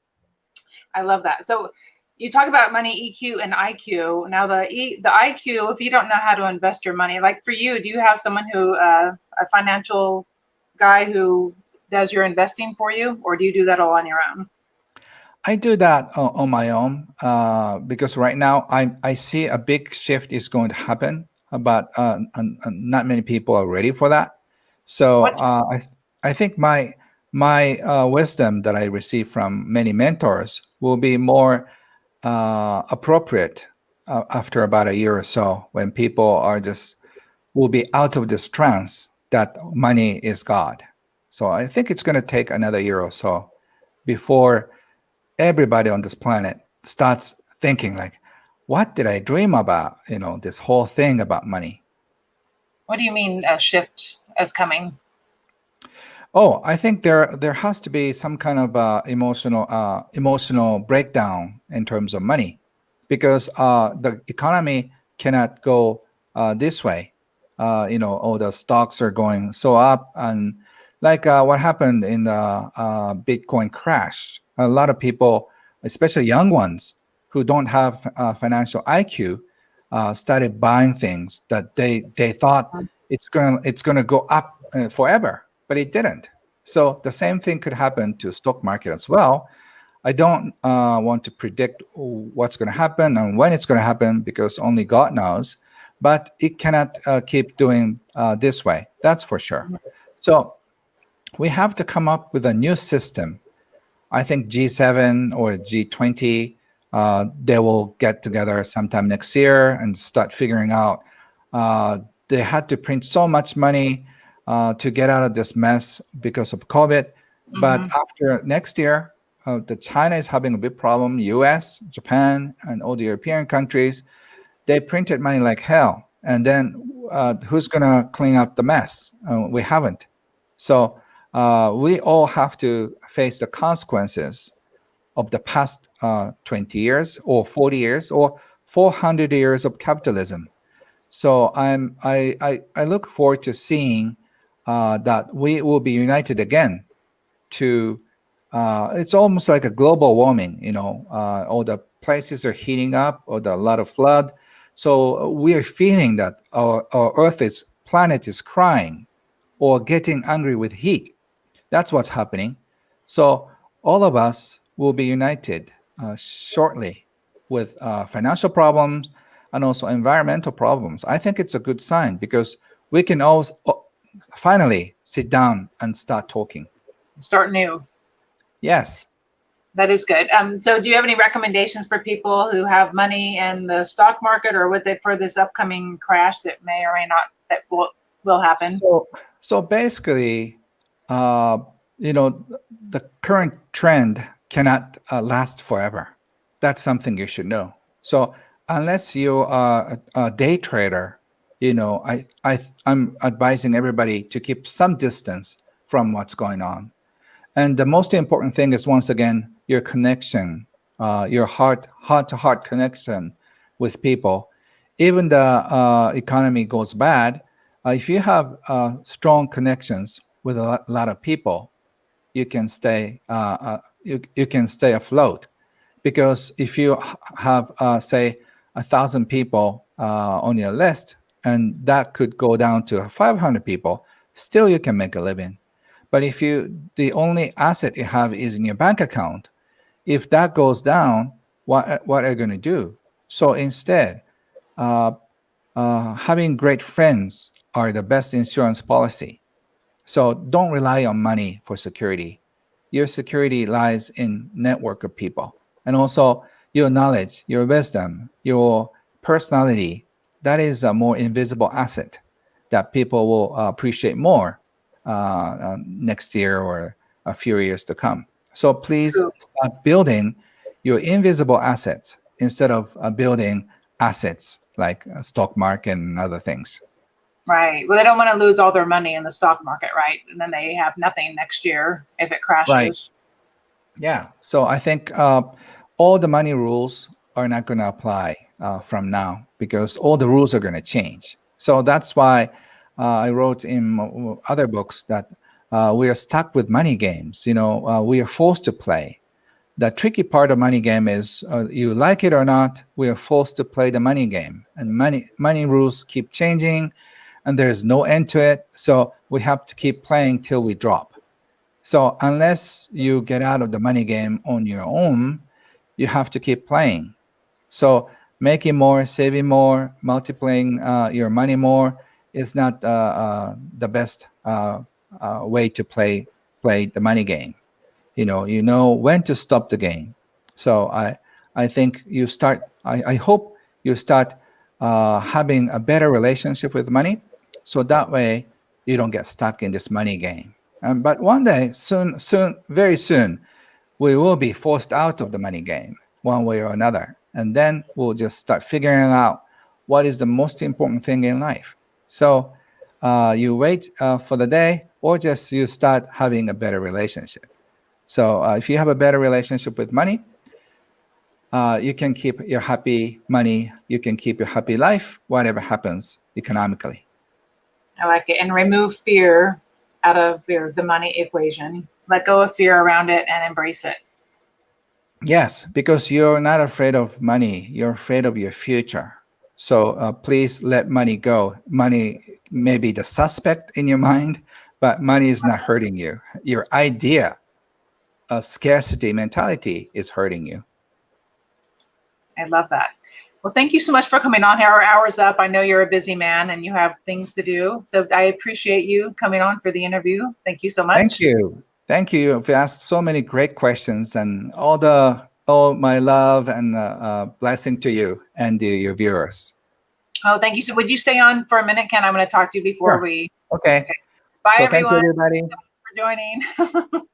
Speaker 2: I love that. So you talk about money EQ and IQ. Now the IQ, if you don't know how to invest your money, like for you, do you have someone who a financial guy who does your investing for you, or do you do that all on your own?
Speaker 1: I do that on my own because right now I see a big shift is going to happen, but not many people are ready for that. So
Speaker 2: What
Speaker 1: I think my wisdom that I receive from many mentors will be more appropriate after about a year or so, when people are just will be out of this trance that money is God. So I think it's going to take another year or so before everybody on this planet starts thinking like, what did I dream about? This whole thing about money.
Speaker 2: what do you mean a shift is coming?
Speaker 1: Oh, I think there has to be some kind of emotional breakdown in terms of money, because the economy cannot go this way. All the stocks are going so up, and like what happened in the Bitcoin crash. A lot of people, especially young ones who don't have financial IQ, started buying things that they thought it's gonna go up forever, but it didn't. So the same thing could happen to stock market as well. I don't want to predict what's going to happen and when it's going to happen, because only God knows. But it cannot keep doing this way. That's for sure. So we have to come up with a new system. I think G7 or G20, they will get together sometime next year and start figuring out. They had to print so much money to get out of this mess because of COVID. But
Speaker 2: Mhm.
Speaker 1: after next year, the China is having a big problem. U.S., Japan, and all the European countries, they printed money like hell. And then who's gonna clean up the mess? We haven't. So we all have to face the consequences of the past 20 years or 40 years or 400 years of capitalism. So I look forward to seeing that we will be united again. To It's almost like a global warming. All the places are heating up, or a lot of flood. So we are feeling that our planet is crying or getting angry with heat. That's what's happening. So all of us will be united shortly with financial problems and also environmental problems. I think it's a good sign, because we can all finally sit down and start talking.
Speaker 2: Start new.
Speaker 1: Yes.
Speaker 2: That is good. So do you have any recommendations for people who have money in the stock market, or with it for this upcoming crash that may or may not that will happen?
Speaker 1: So basically, uh, the current trend cannot last forever. That's something you should know. So unless you are a day trader, I'm advising everybody to keep some distance from what's going on. And the most important thing is, once again, your connection, your heart-to-heart connection with people. Even the economy goes bad, if you have strong connections with a lot of people, you can stay afloat. Because if you have say 1,000 people on your list, and that could go down to 500 people, still you can make a living. But if the only asset you have is in your bank account, if that goes down, what are you going to do? So instead, uh, having great friends are the best insurance policy. So don't rely on money for security. Your security lies in network of people, and also your knowledge, your wisdom, your personality. that is a more invisible asset that people will appreciate more next year or a few years to come. So please
Speaker 2: True.
Speaker 1: start building your invisible assets instead of building assets like stock market and other things.
Speaker 2: Right. Well, they don't want to lose all their money in the stock market, right? And then they have nothing next year if it
Speaker 1: Right.
Speaker 2: crashes.
Speaker 1: Yeah. So I think all the money rules are not going to apply from now because all the rules are going to change. So that's why I wrote in other books that we are stuck with money games. We are forced to play. The tricky part of money game is you like it or not, we are forced to play the money game, and money rules keep changing, and there's no end to it. So we have to keep playing till we drop. So unless you get out of the money game on your own, you have to keep playing. So making more, saving more, multiplying your money more is not the best way to play the money game. You know when to stop the game. So I think you start. I hope you start having a better relationship with money, so that way you don't get stuck in this money game. But one day, soon, very soon, we will be forced out of the money game one way or another, and then we'll just start figuring out what is the most important thing in life. So you wait for the day, or just you start having a better relationship. So if you have a better relationship with money, you can keep your happy money, you can keep your happy life, whatever happens economically.
Speaker 2: I like it. And remove fear out of the money equation. Let go of fear around it and embrace it.
Speaker 1: Yes, because you're not afraid of money, you're afraid of your future. So please let money go. Money may be the suspect in your mind, but money is not hurting you. Your idea of scarcity mentality is hurting you.
Speaker 2: I love that. Well, thank you so much for coming on. Our hour's up. I know you're a busy man and you have things to do. So I appreciate you coming on for the interview. Thank you so
Speaker 1: Thank
Speaker 2: much.
Speaker 1: you. Thank you. You've asked so many great questions, and all my love and blessing to you and your viewers.
Speaker 2: Oh, thank you. So would you stay on for a minute, Ken? I'm going to talk to you before
Speaker 1: Sure.
Speaker 2: we.
Speaker 1: Okay.
Speaker 2: Okay. Bye,
Speaker 1: So thank you,
Speaker 2: everyone.
Speaker 1: everybody.
Speaker 2: Thanks so much for joining.